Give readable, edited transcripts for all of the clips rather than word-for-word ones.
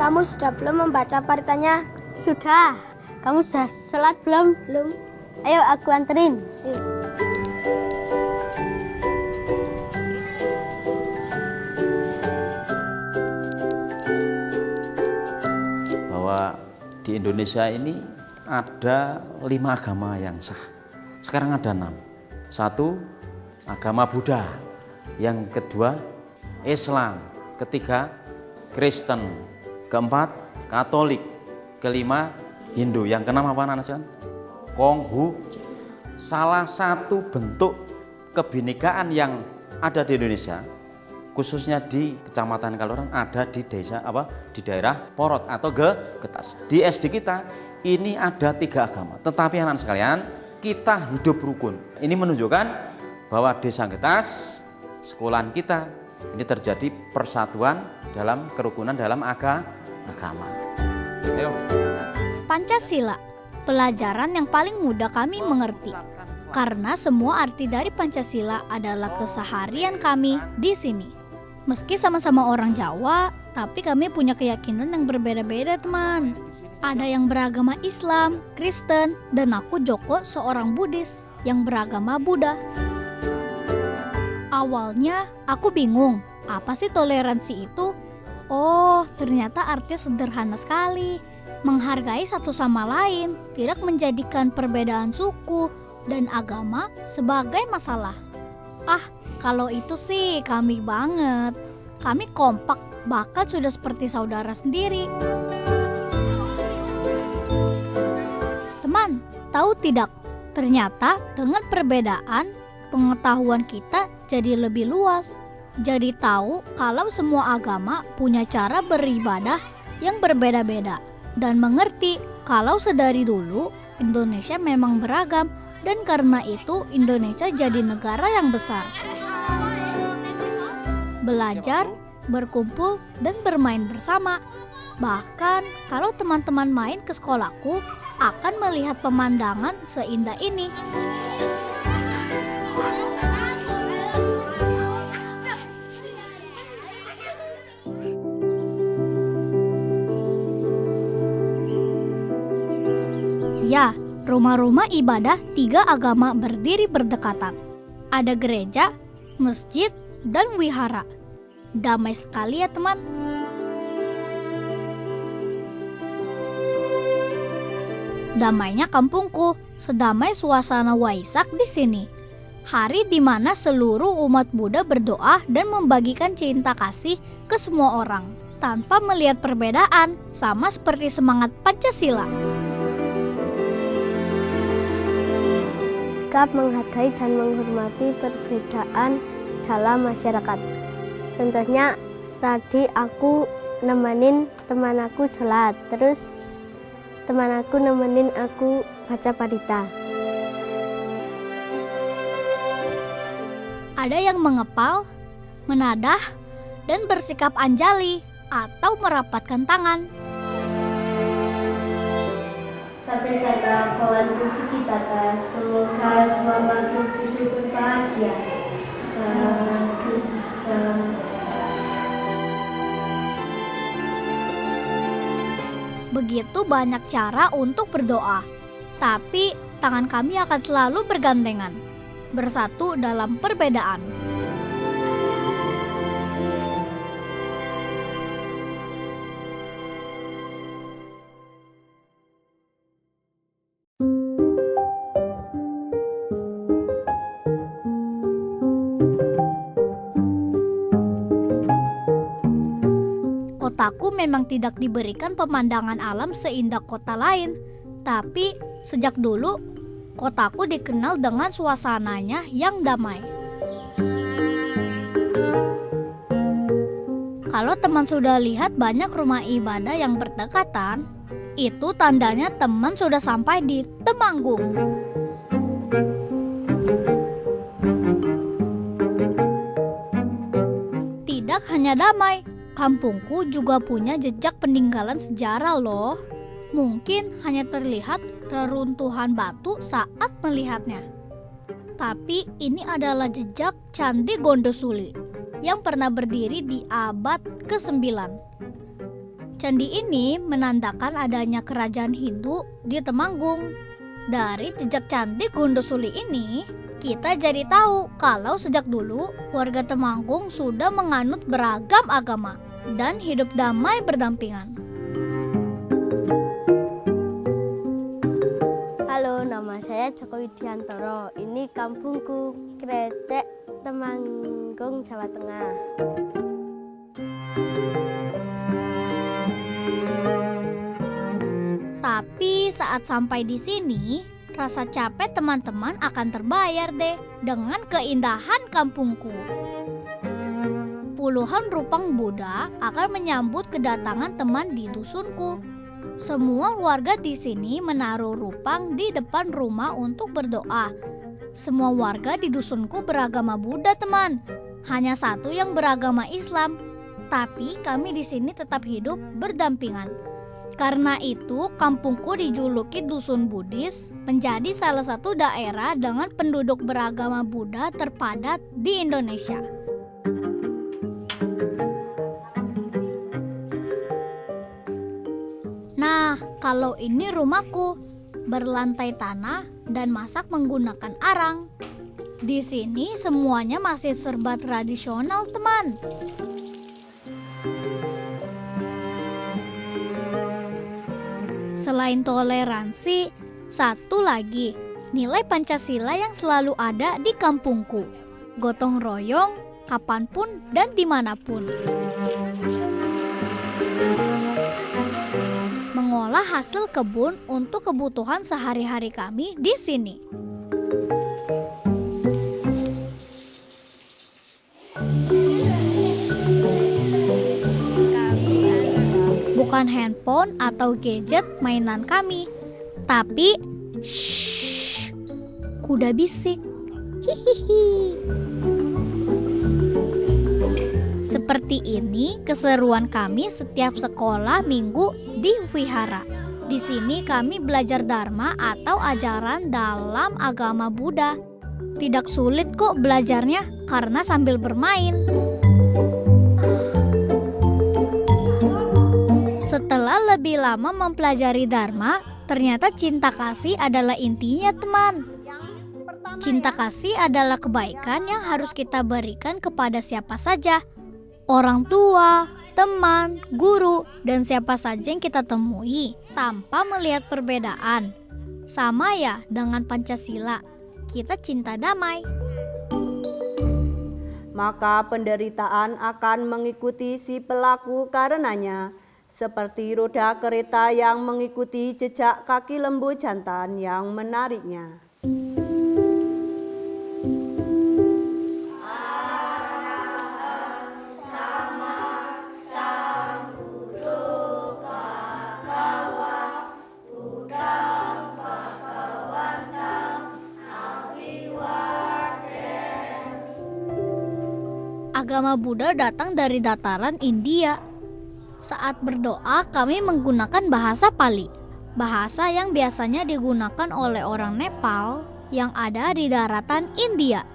Kamu sudah belum membaca paritanya? Sudah. Kamu sudah sholat belum? Belum. Ayo aku anterin. Bahwa di Indonesia ini ada 5 agama yang sah. Sekarang ada 6. 1, agama Buddha. Yang kedua, Islam. Ketiga, Kristen. Keempat, Katolik. Kelima, Hindu. Yang keenam apa anak-anak sekalian? Konghucu. Salah satu bentuk kebinekaan yang ada di Indonesia, khususnya di Kecamatan Kaloran, ada di desa di daerah Porot atau Getas. Di SD kita ini ada 3 agama. Tetapi anak-anak sekalian, kita hidup rukun. Ini menunjukkan bahwa desa Getas, sekolahan kita, ini terjadi persatuan dalam kerukunan dalam agama. Ayo. Pancasila, pelajaran yang paling mudah kami mengerti. Karena semua arti dari Pancasila adalah keseharian kami di sini. Meski sama-sama orang Jawa, tapi kami punya keyakinan yang berbeda-beda, teman. Ada yang beragama Islam, Kristen, dan aku Joko seorang Buddhis yang beragama Buddha. Awalnya aku bingung, apa sih toleransi itu? Oh, ternyata artinya sederhana sekali. Menghargai satu sama lain, tidak menjadikan perbedaan suku dan agama sebagai masalah. Kalau itu sih kami banget. Kami kompak, bahkan sudah seperti saudara sendiri. Teman, tahu tidak? Ternyata dengan perbedaan, pengetahuan kita jadi lebih luas. Jadi tahu kalau semua agama punya cara beribadah yang berbeda-beda. Dan mengerti kalau sedari dulu Indonesia memang beragam. Dan karena itu Indonesia jadi negara yang besar. Belajar, berkumpul, dan bermain bersama. Bahkan kalau teman-teman main ke sekolahku akan melihat pemandangan seindah ini. Ya, rumah-rumah ibadah 3 agama berdiri berdekatan. Ada gereja, masjid, dan wihara. Damai sekali ya teman. Damainya kampungku, sedamai suasana Waisak di sini. Hari di mana seluruh umat Buddha berdoa dan membagikan cinta kasih ke semua orang, tanpa melihat perbedaan, sama seperti semangat Pancasila. Sikap menghargai dan menghormati perbedaan dalam masyarakat. Contohnya tadi aku nemenin teman aku sholat, terus teman aku nemenin aku baca parita. Ada yang mengepal, menadah, dan bersikap anjali atau merapatkan tangan. Sampai sana kawan suci tata, semoga semua makhluk hidup berbahagia. Begitu banyak cara untuk berdoa, tapi tangan kami akan selalu bergandengan, bersatu dalam perbedaan. Kotaku memang tidak diberikan pemandangan alam seindah kota lain, tapi sejak dulu kotaku dikenal dengan suasananya yang damai. Kalau teman sudah lihat banyak rumah ibadah yang berdekatan, itu tandanya teman sudah sampai di Temanggung. Tidak hanya damai, kampungku juga punya jejak peninggalan sejarah loh. Mungkin hanya terlihat reruntuhan batu saat melihatnya. Tapi ini adalah jejak Candi Gondosuli yang pernah berdiri di abad ke-9. Candi ini menandakan adanya kerajaan Hindu di Temanggung. Dari jejak candi Gondosuli ini, kita jadi tahu kalau sejak dulu warga Temanggung sudah menganut beragam agama dan hidup damai berdampingan. Halo, nama saya Joko Widiantoro. Ini kampungku, Krecek, Temanggung, Jawa Tengah. Tapi saat sampai di sini, rasa capek teman-teman akan terbayar deh dengan keindahan kampungku. Puluhan rupang Buddha akan menyambut kedatangan teman di dusunku. Semua warga di sini menaruh rupang di depan rumah untuk berdoa. Semua warga di dusunku beragama Buddha, teman. Hanya satu yang beragama Islam. Tapi kami di sini tetap hidup berdampingan. Karena itu, kampungku dijuluki Dusun Buddhis, menjadi salah satu daerah dengan penduduk beragama Buddha terpadat di Indonesia. Nah, kalau ini rumahku, berlantai tanah dan masak menggunakan arang. Di sini semuanya masih serba tradisional, teman. Selain toleransi, satu lagi, nilai Pancasila yang selalu ada di kampungku. Gotong royong, kapanpun dan dimanapun. Mengolah hasil kebun untuk kebutuhan sehari-hari kami di sini. Bukan handphone atau gadget mainan kami, tapi kuda bisik. Hihihi. Seperti ini keseruan kami setiap sekolah minggu di wihara. Di sini kami belajar dharma atau ajaran dalam agama Buddha. Tidak sulit kok belajarnya karena sambil bermain. Setelah lebih lama mempelajari dharma, ternyata cinta kasih adalah intinya, teman. Cinta kasih adalah kebaikan yang harus kita berikan kepada siapa saja. Orang tua, teman, guru, dan siapa saja yang kita temui tanpa melihat perbedaan. Sama ya dengan Pancasila, kita cinta damai. Maka penderitaan akan mengikuti si pelaku karenanya, seperti roda kereta yang mengikuti jejak kaki lembu jantan yang menariknya. Agama Buddha datang dari dataran India. Saat berdoa, kami menggunakan bahasa Pali, bahasa yang biasanya digunakan oleh orang Nepal yang ada di daratan India.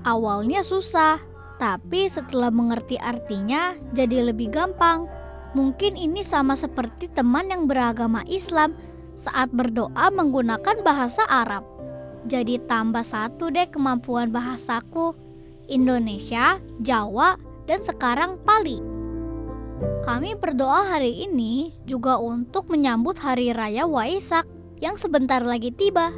Awalnya susah, tapi setelah mengerti artinya jadi lebih gampang. Mungkin ini sama seperti teman yang beragama Islam saat berdoa menggunakan bahasa Arab. Jadi tambah satu deh kemampuan bahasaku, Indonesia, Jawa, dan sekarang Pali. Kami berdoa hari ini juga untuk menyambut Hari Raya Waisak yang sebentar lagi tiba.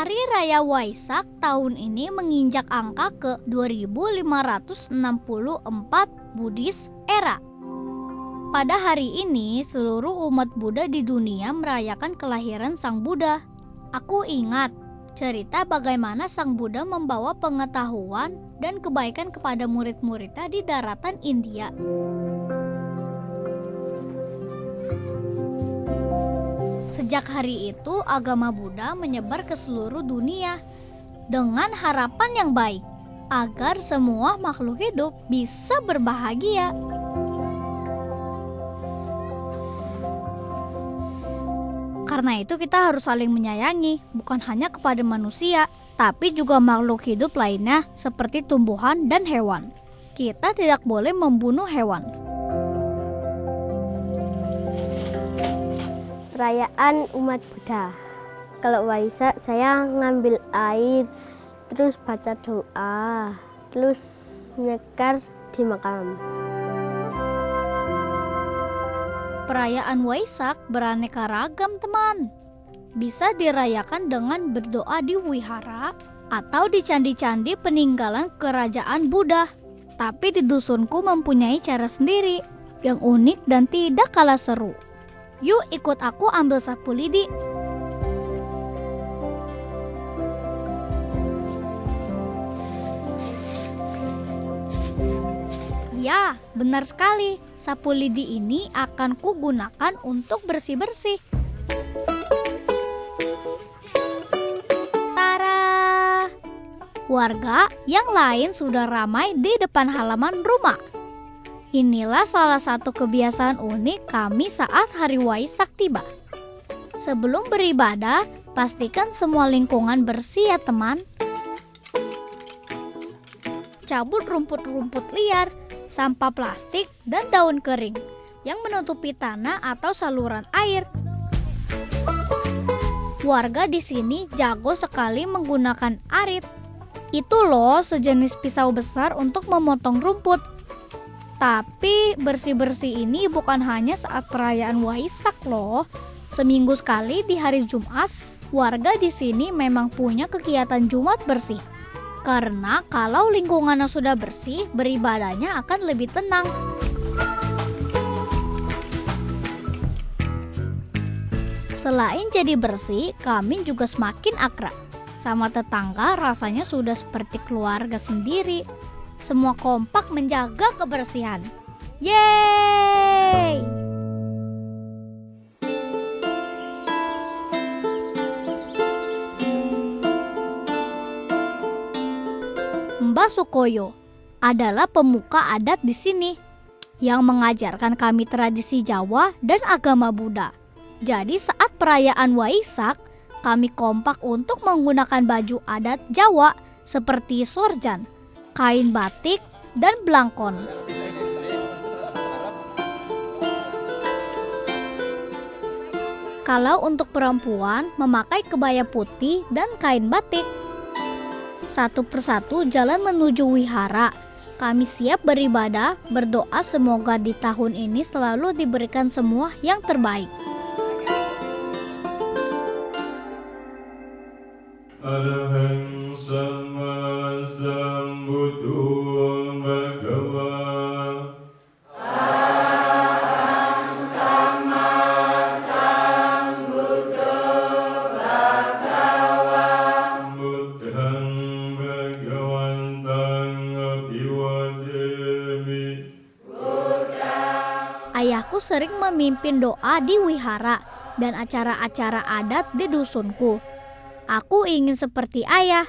Hari Raya Waisak tahun ini menginjak angka ke 2564 Buddhis era. Pada hari ini, seluruh umat Buddha di dunia merayakan kelahiran Sang Buddha. Aku ingat cerita bagaimana Sang Buddha membawa pengetahuan dan kebaikan kepada murid-muridnya di daratan India. Sejak hari itu, agama Buddha menyebar ke seluruh dunia dengan harapan yang baik agar semua makhluk hidup bisa berbahagia. Karena itu kita harus saling menyayangi, bukan hanya kepada manusia, tapi juga makhluk hidup lainnya seperti tumbuhan dan hewan. Kita tidak boleh membunuh hewan. Perayaan umat Buddha. Kalau Waisak saya ngambil air, terus baca doa, terus nyekar di makam. Perayaan Waisak beraneka ragam, teman. Bisa dirayakan dengan berdoa di wihara atau di candi-candi peninggalan kerajaan Buddha. Tapi di dusunku mempunyai cara sendiri yang unik dan tidak kalah seru. Yuk ikut aku ambil sapu lidi. Ya, benar sekali. Sapu lidi ini akan kugunakan untuk bersih-bersih. Tara! Warga yang lain sudah ramai di depan halaman rumah. Inilah salah satu kebiasaan unik kami saat hari Waisak tiba. Sebelum beribadah, pastikan semua lingkungan bersih ya teman. Cabut rumput-rumput liar, sampah plastik, dan daun kering yang menutupi tanah atau saluran air. Warga di sini jago sekali menggunakan arit. Itu loh sejenis pisau besar untuk memotong rumput. Tapi bersih-bersih ini bukan hanya saat perayaan Waisak loh. Seminggu sekali di hari Jumat, warga di sini memang punya kegiatan Jumat bersih. Karena kalau lingkungannya sudah bersih, beribadahnya akan lebih tenang. Selain jadi bersih, kami juga semakin akrab. Sama tetangga rasanya sudah seperti keluarga sendiri. Semua kompak menjaga kebersihan. Yeay! Mbah Sukoyo adalah pemuka adat di sini yang mengajarkan kami tradisi Jawa dan agama Buddha. Jadi saat perayaan Waisak, kami kompak untuk menggunakan baju adat Jawa seperti sorjan, kain batik, dan blangkon. Kalau untuk perempuan, memakai kebaya putih dan kain batik. Satu persatu jalan menuju wihara. Kami siap beribadah, berdoa semoga di tahun ini selalu diberikan semua yang terbaik. Arahang sama sambuddho bhagava. Arahang sama sambuddho bhagava. Buddhang bhagavantang abhiwademi. Ayahku sering memimpin doa di wihara dan acara-acara adat di dusunku. Aku ingin seperti ayah.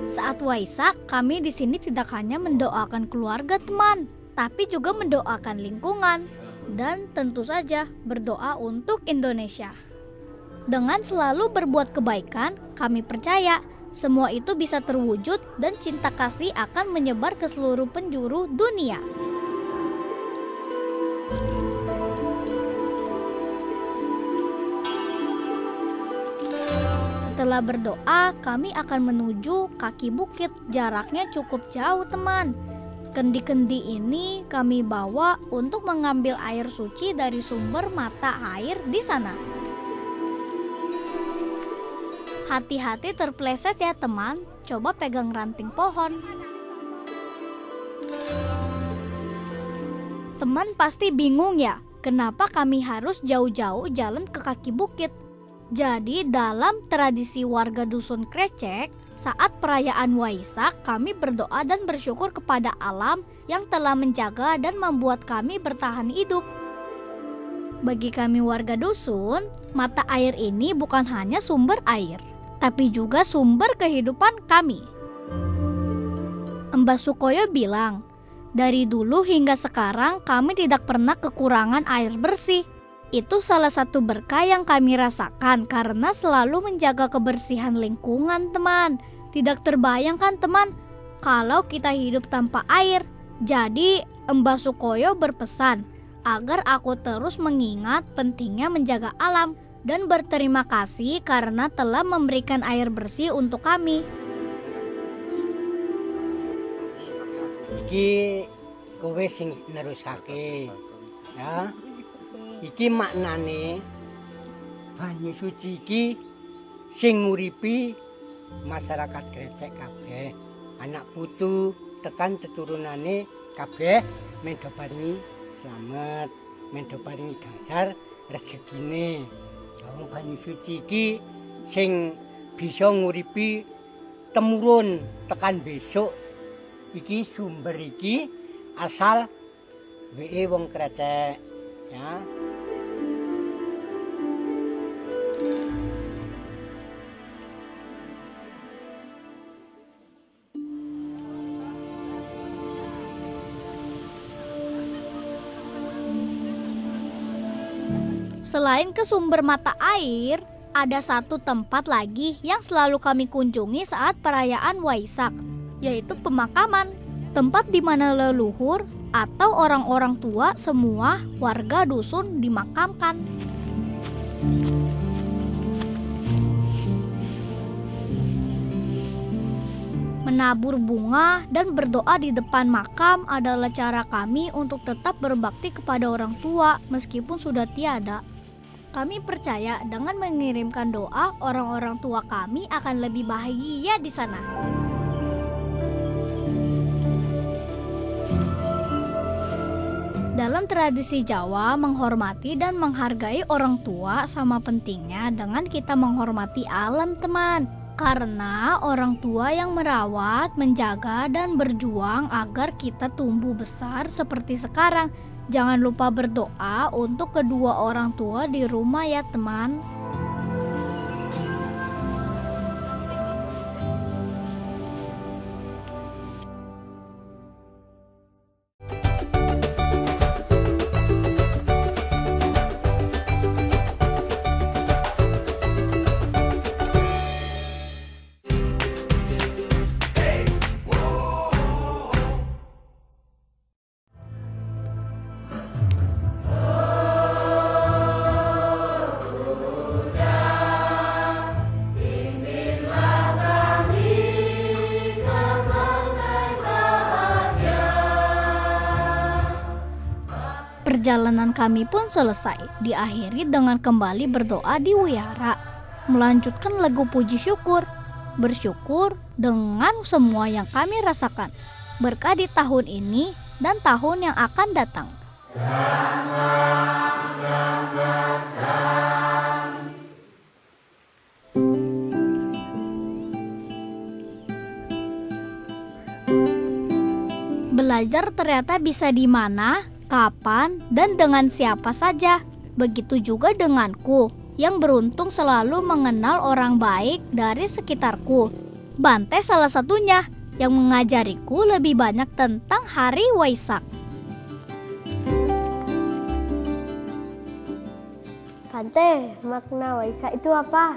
Saat Waisak, kami di sini tidak hanya mendoakan keluarga teman, tapi juga mendoakan lingkungan dan tentu saja berdoa untuk Indonesia. Dengan selalu berbuat kebaikan, kami percaya semua itu bisa terwujud dan cinta kasih akan menyebar ke seluruh penjuru dunia. Setelah berdoa, kami akan menuju kaki bukit. Jaraknya cukup jauh, teman. Kendi-kendi ini kami bawa untuk mengambil air suci dari sumber mata air di sana. Hati-hati terpleset ya teman, coba pegang ranting pohon. Teman pasti bingung ya, kenapa kami harus jauh-jauh jalan ke kaki bukit? Jadi dalam tradisi warga dusun Krecek, saat perayaan Waisak kami berdoa dan bersyukur kepada alam yang telah menjaga dan membuat kami bertahan hidup. Bagi kami warga dusun, mata air ini bukan hanya sumber air, tapi juga sumber kehidupan kami. Mbah Sukoyo bilang, dari dulu hingga sekarang kami tidak pernah kekurangan air bersih. Itu salah satu berkah yang kami rasakan karena selalu menjaga kebersihan lingkungan, teman. Tidak terbayangkan, teman, kalau kita hidup tanpa air. Jadi, Mbah Sukoyo berpesan agar aku terus mengingat pentingnya menjaga alam dan berterima kasih karena telah memberikan air bersih untuk kami. Iki kowe sing nerusake. Ya. Iki maknane banyu suci iki sing nguripi masyarakat Krecek kabeh. Anak putu tekan teturunane kabeh mendo paringi slamet, mendo paringi dasar rezekine. Wong banyu suci iki sing bisa nguripi temurun tekan besok. Iki sumber iki asal WE wong Krecek, ya. Selain ke sumber mata air, ada satu tempat lagi yang selalu kami kunjungi saat perayaan Waisak, yaitu pemakaman, tempat di mana leluhur atau orang-orang tua semua warga dusun dimakamkan. Menabur bunga dan berdoa di depan makam adalah cara kami untuk tetap berbakti kepada orang tua meskipun sudah tiada. Kami percaya dengan mengirimkan doa, orang-orang tua kami akan lebih bahagia di sana. Dalam tradisi Jawa, menghormati dan menghargai orang tua sama pentingnya dengan kita menghormati alam, teman. Karena orang tua yang merawat, menjaga, dan berjuang agar kita tumbuh besar seperti sekarang. Jangan lupa berdoa untuk kedua orang tua di rumah ya, teman. Perjalanan kami pun selesai, diakhiri dengan kembali berdoa di wihara, melanjutkan lagu puji syukur, bersyukur dengan semua yang kami rasakan, berkah di tahun ini dan tahun yang akan datang. Belajar ternyata bisa di mana, kapan, dan dengan siapa saja. Begitu juga denganku, yang beruntung selalu mengenal orang baik dari sekitarku. Bante salah satunya, yang mengajariku lebih banyak tentang hari Waisak. Bante, makna Waisak itu apa?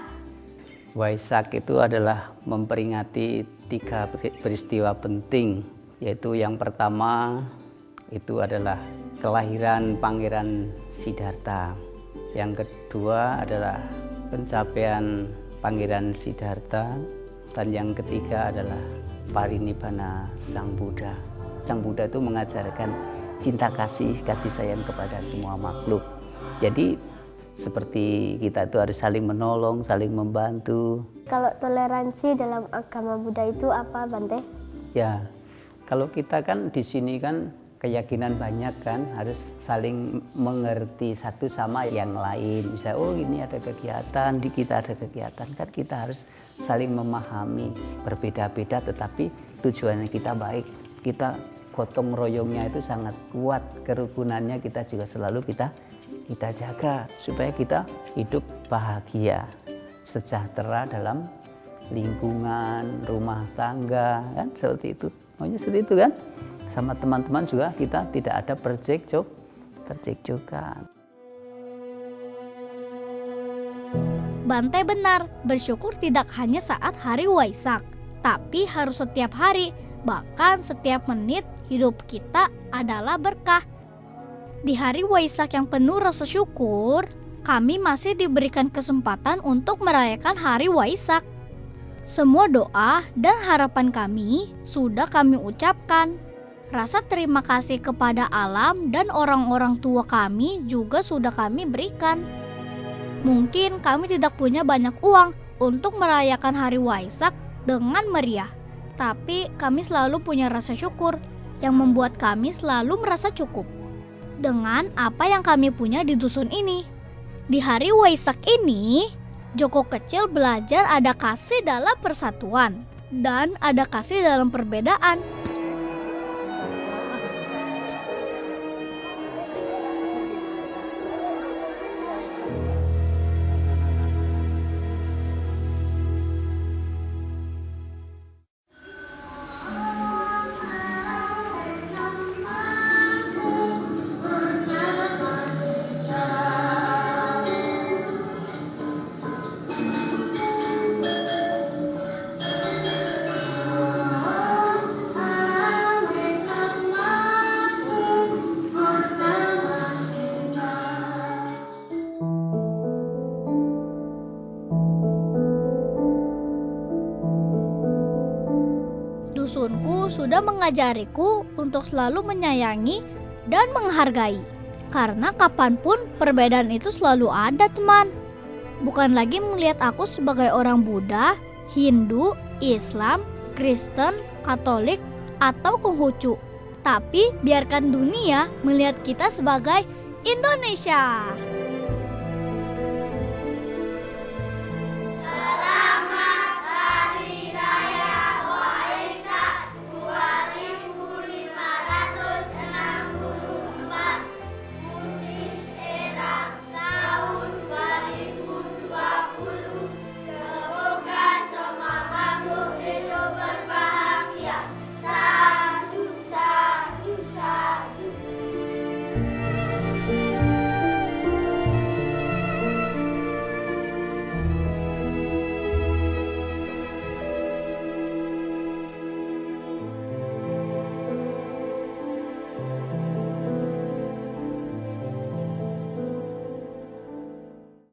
Waisak itu adalah memperingati 3 peristiwa penting, yaitu yang pertama itu adalah kelahiran Pangeran Siddhartha. Yang kedua adalah pencapaian Pangeran Siddhartha, dan yang ketiga adalah parinibbana Sang Buddha. Sang Buddha itu mengajarkan cinta kasih sayang kepada semua makhluk. Jadi seperti kita itu harus saling menolong, saling membantu. Kalau toleransi dalam agama Buddha itu apa, Bante? Ya, kalau kita kan di sini kan keyakinan banyak kan, harus saling mengerti satu sama yang lain. Misalnya, oh ini ada kegiatan, di kita ada kegiatan, kan kita harus saling memahami, berbeda-beda tetapi tujuannya kita baik. Kita gotong royongnya itu sangat kuat, kerukunannya kita juga selalu kita jaga supaya kita hidup bahagia, sejahtera dalam lingkungan, rumah tangga, kan seperti itu. Maunya seperti itu kan? Sama teman-teman juga kita tidak ada percekcokan. Bante benar, bersyukur tidak hanya saat hari Waisak, tapi harus setiap hari, bahkan setiap menit hidup kita adalah berkah. Di hari Waisak yang penuh rasa syukur, kami masih diberikan kesempatan untuk merayakan hari Waisak. Semua doa dan harapan kami sudah kami ucapkan. Rasa terima kasih kepada alam dan orang-orang tua kami juga sudah kami berikan. Mungkin kami tidak punya banyak uang untuk merayakan hari Waisak dengan meriah, tapi kami selalu punya rasa syukur yang membuat kami selalu merasa cukup dengan apa yang kami punya di dusun ini. Di hari Waisak ini, Joko kecil belajar ada kasih dalam persatuan dan ada kasih dalam perbedaan. Dusunku sudah mengajariku untuk selalu menyayangi dan menghargai. Karena kapanpun perbedaan itu selalu ada, teman. Bukan lagi melihat aku sebagai orang Buddha, Hindu, Islam, Kristen, Katolik, atau Konghucu. Tapi biarkan dunia melihat kita sebagai Indonesia.